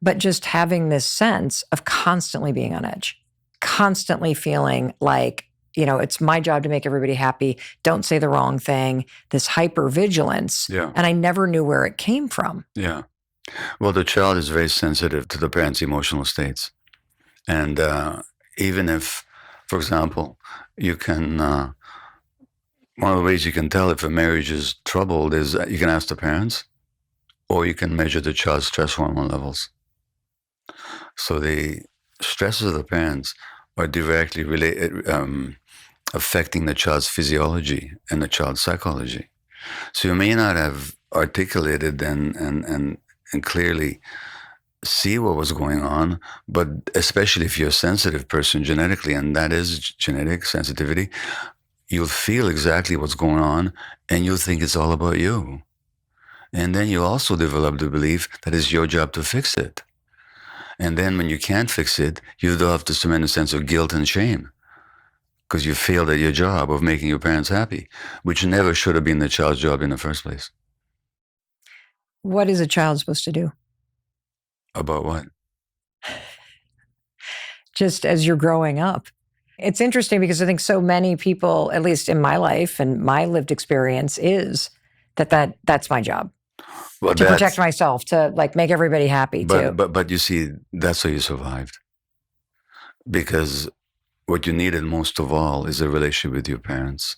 but just having this sense of constantly being on edge, constantly feeling like, it's my job to make everybody happy. Don't say the wrong thing. This hypervigilance. Yeah. And I never knew where it came from. Yeah. Well, the child is very sensitive to the parent's emotional states. And even if, for example, you can, one of the ways you can tell if a marriage is troubled is you can ask the parents, or you can measure the child's stress hormone levels. So the stresses of the parents are directly related, affecting the child's physiology and the child's psychology. So you may not have articulated and clearly see what was going on, but especially if you're a sensitive person genetically, and that is genetic sensitivity, you'll feel exactly what's going on, and you'll think it's all about you. And then you also develop the belief that it's your job to fix it. And then when you can't fix it, you develop this tremendous sense of guilt and shame because you failed at your job of making your parents happy, which never should have been the child's job in the first place. What is a child supposed to do? About what? Just as you're growing up. It's interesting because I think so many people, at least in my life and my lived experience, is that's my job. Well, to protect myself, to make everybody happy too. But you see, that's how you survived. Because what you needed most of all is a relationship with your parents.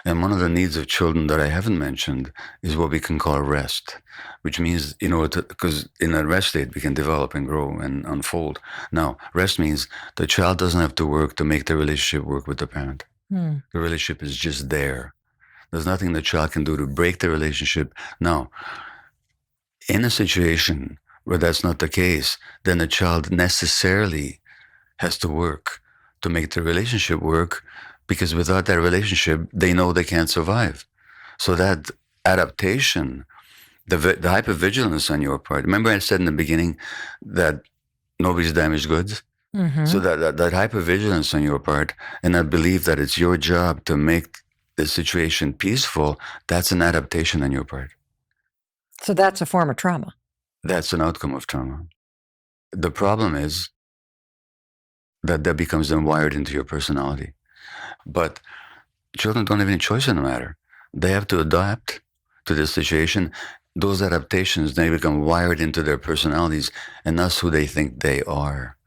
And one of the needs of children that I haven't mentioned is what we can call rest, which means, because in a rest state, we can develop and grow and unfold. Now, rest means the child doesn't have to work to make the relationship work with the parent. The relationship is just there. There's nothing the child can do to break the relationship. Now, in a situation where that's not the case, then the child necessarily has to work to make the relationship work, because without that relationship, they know they can't survive. So that adaptation, the hypervigilance on your part, remember I said in the beginning that nobody's damaged goods? Mm-hmm. So that hypervigilance on your part, and that belief that it's your job to make the situation peaceful, that's an adaptation on your part. So that's a form of trauma. That's an outcome of trauma. The problem is that becomes then wired into your personality. But children don't have any choice in the matter. They have to adapt to this situation. Those adaptations, they become wired into their personalities, and that's who they think they are.